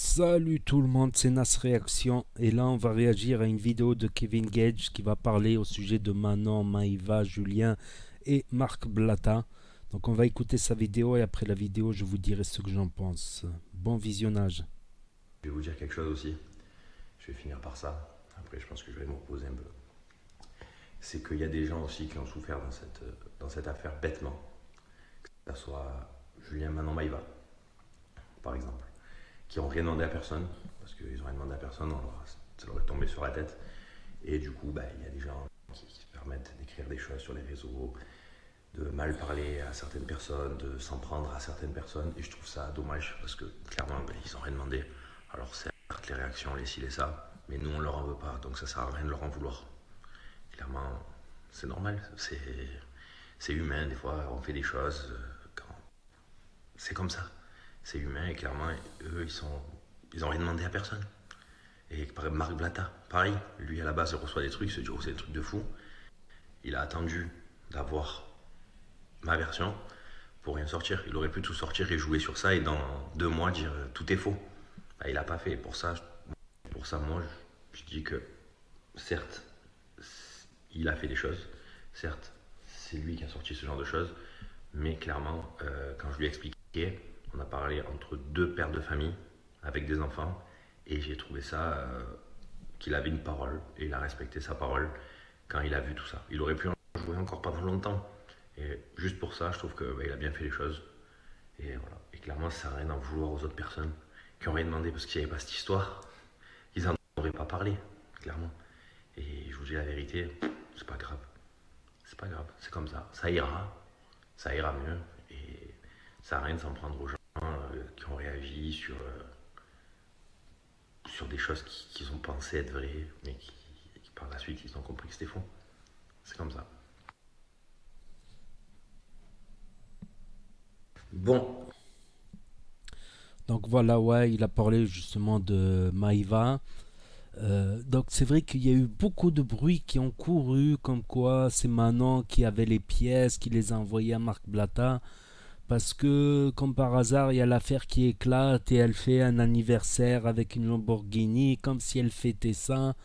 Salut tout le monde, c'est Nas Réaction et là on va réagir à une vidéo de Kevin Gage qui va parler au sujet de Manon, Maïva, Julien et Marc Blatta. Donc on va écouter sa vidéo et après la vidéo je vous dirai ce que j'en pense. Bon visionnage. Je vais vous dire quelque chose aussi. Je vais finir par ça. Après, je pense que je vais me reposer un peu. C'est qu'il y a des gens aussi qui ont souffert dans cette affaire bêtement. Que ce soit Julien Manon Maïva, par exemple, qui n'ont rien demandé à personne, parce qu'ils n'ont rien demandé à personne, ça leur est tombé sur la tête. Et du coup, il y a des gens qui se permettent d'écrire des choses sur les réseaux, de mal parler à certaines personnes, de s'en prendre à certaines personnes. Et je trouve ça dommage, parce que clairement, ils n'ont rien demandé. Alors certes, les réactions, les ci, les ça, mais nous, on leur en veut pas, donc ça sert à rien de leur en vouloir. Clairement, c'est normal, c'est humain, des fois, on fait des choses, c'est comme ça. C'est humain, et clairement, eux, ils ont rien demandé à personne. Et par exemple, Marc Blatta, pareil, lui, à la base, il reçoit des trucs, il se dit, oh, c'est des trucs de fou. Il a attendu d'avoir ma version pour rien sortir. Il aurait pu tout sortir et jouer sur ça, et dans 2 mois, dire, tout est faux. Il a pas fait. Pour ça, moi, je dis que certes, il a fait des choses. Certes, c'est lui qui a sorti ce genre de choses. Mais clairement, quand je lui ai expliqué, on a parlé entre deux pères de famille avec des enfants. Et j'ai trouvé ça qu'il avait une parole. Et il a respecté sa parole quand il a vu tout ça. Il aurait pu en jouer encore pendant longtemps. Et juste pour ça, je trouve qu'il a bien fait les choses. Et voilà. Et clairement, ça sert à rien d'en vouloir aux autres personnes qui ont rien demandé parce qu'il n'y avait pas cette histoire. Ils n'en auraient pas parlé, clairement. Et je vous dis la vérité, c'est pas grave. C'est pas grave, c'est comme ça. Ça ira mieux. Et ça n'a rien de s'en prendre aux gens qui ont réagi sur des choses qu'ils ont pensé être vraies, mais qui par la suite ils ont compris que c'était faux. C'est comme ça. Bon, Donc voilà, ouais, il a parlé justement de Maïva. Donc c'est vrai qu'il y a eu beaucoup de bruits qui ont couru comme quoi c'est Manon qui avait les pièces, qui les a envoyées à Marc Blatta. Parce que, comme par hasard, il y a l'affaire qui éclate et elle fait un anniversaire avec une Lamborghini, comme si elle fêtait ça.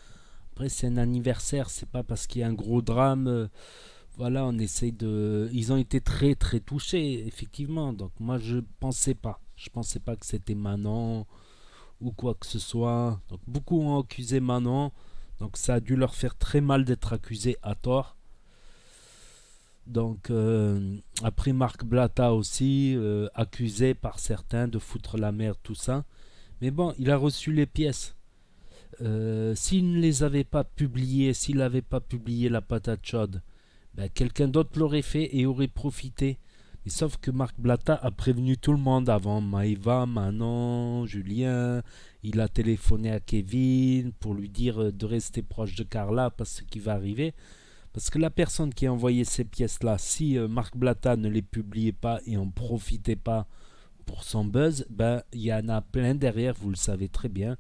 Après, c'est un anniversaire, c'est pas parce qu'il y a un gros drame. Voilà, on essaye de. Ils ont été très très touchés, effectivement. Donc, moi, je pensais pas. Je pensais pas que c'était Manon ou quoi que ce soit. Donc, beaucoup ont accusé Manon. Donc, ça a dû leur faire très mal d'être accusés à tort. Donc, après Marc Blatta aussi, accusé par certains de foutre la merde, tout ça. Mais bon, il a reçu les pièces. S'il ne les avait pas publiées, s'il n'avait pas publié la patate chaude, ben, quelqu'un d'autre l'aurait fait et aurait profité. Mais sauf que Marc Blatta a prévenu tout le monde avant. Maëva, Manon, Julien. Il a téléphoné à Kevin pour lui dire de rester proche de Carla parce qu'il va arriver. Parce que la personne qui a envoyé ces pièces-là, si Marc Blatta ne les publiait pas et en profitait pas pour son buzz, ben il y en a plein derrière, vous le savez très bien.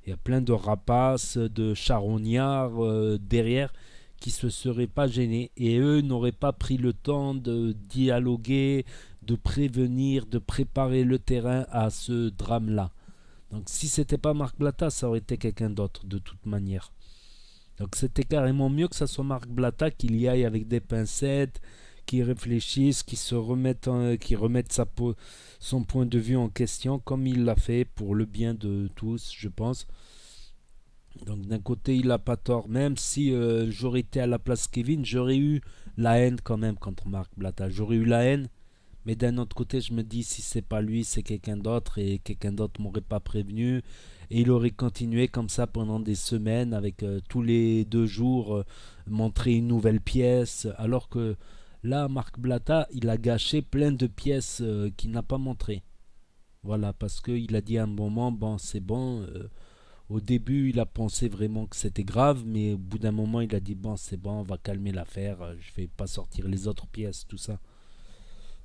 Il y a plein de rapaces, de charognards derrière qui se seraient pas gênés et eux n'auraient pas pris le temps de dialoguer, de prévenir, de préparer le terrain à ce drame-là. Donc si c'était pas Marc Blatta, ça aurait été quelqu'un d'autre de toute manière. Donc c'était carrément mieux que ça soit Marc Blatta qu'il y aille avec des pincettes, qui réfléchisse, qui remette son point de vue en question, comme il l'a fait pour le bien de tous, je pense. Donc d'un côté, il n'a pas tort. Même si j'aurais été à la place de Kevin, j'aurais eu la haine quand même contre Marc Blatta. J'aurais eu la haine, mais d'un autre côté, je me dis si c'est pas lui, c'est quelqu'un d'autre et quelqu'un d'autre m'aurait pas prévenu et il aurait continué comme ça pendant des semaines avec tous les 2 jours montrer une nouvelle pièce alors que là, Marc Blatta, il a gâché plein de pièces qu'il n'a pas montrées. Voilà, parce qu'il a dit à un moment, bon, c'est bon. Au début, il a pensé vraiment que c'était grave, mais au bout d'un moment, il a dit, bon, c'est bon, on va calmer l'affaire, je vais pas sortir les autres pièces, tout ça.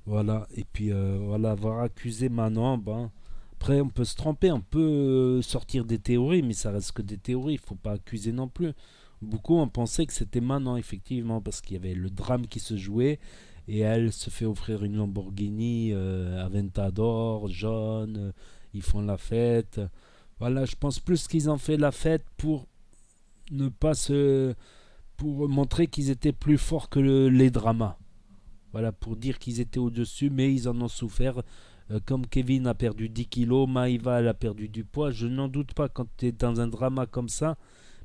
Voilà, et puis voilà, avoir accusé Manon, ben, après on peut se tromper, on peut sortir des théories, mais ça reste que des théories, il faut pas accuser non plus. Beaucoup ont pensé que c'était Manon, effectivement, parce qu'il y avait le drame qui se jouait, et elle se fait offrir une Lamborghini Aventador, jaune, ils font la fête. Voilà, je pense plus qu'ils ont fait la fête pour ne pas se... pour montrer qu'ils étaient plus forts que les dramas. Voilà, pour dire qu'ils étaient au-dessus, mais ils en ont souffert. Comme Kevin a perdu 10 kilos, Maïva elle a perdu du poids, je n'en doute pas quand tu es dans un drama comme ça,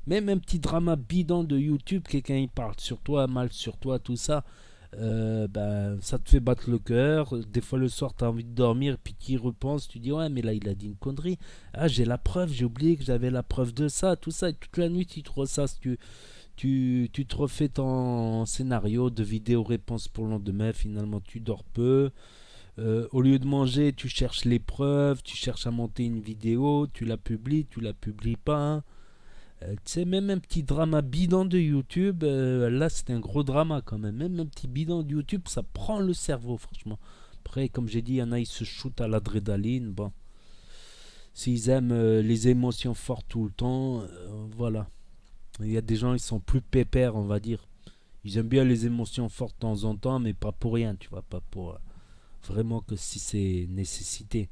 même un petit drama bidon de YouTube, quelqu'un il parle sur toi, mal sur toi, tout ça, ben, ça te fait battre le cœur. Des fois le soir tu as envie de dormir, puis tu y repenses, tu dis ouais mais là il a dit une connerie. Ah j'ai la preuve, j'ai oublié que j'avais la preuve de ça, tout ça, et toute la nuit tu te ressasses, tu te refais ton scénario de vidéo-réponse pour le lendemain, finalement tu dors peu. Au lieu de manger, tu cherches les preuves, tu cherches à monter une vidéo, tu la publies pas. Tu sais, même un petit drama bidon de YouTube, là c'est un gros drama quand même. Même un petit bidon de YouTube, ça prend le cerveau, franchement. Après, comme j'ai dit, il y en a, ils se shootent à l'adrénaline. Bon, s'ils aiment les émotions fortes tout le temps, voilà. Il y a des gens, ils sont plus pépères, on va dire. Ils aiment bien les émotions fortes de temps en temps, mais pas pour rien, tu vois, pas pour vraiment que si c'est nécessité.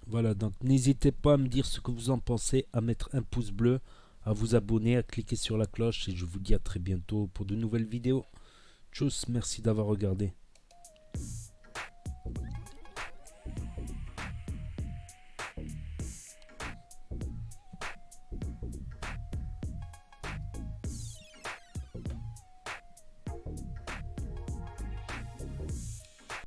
Voilà, donc n'hésitez pas à me dire ce que vous en pensez, à mettre un pouce bleu, à vous abonner, à cliquer sur la cloche et je vous dis à très bientôt pour de nouvelles vidéos. Tchuss, merci d'avoir regardé.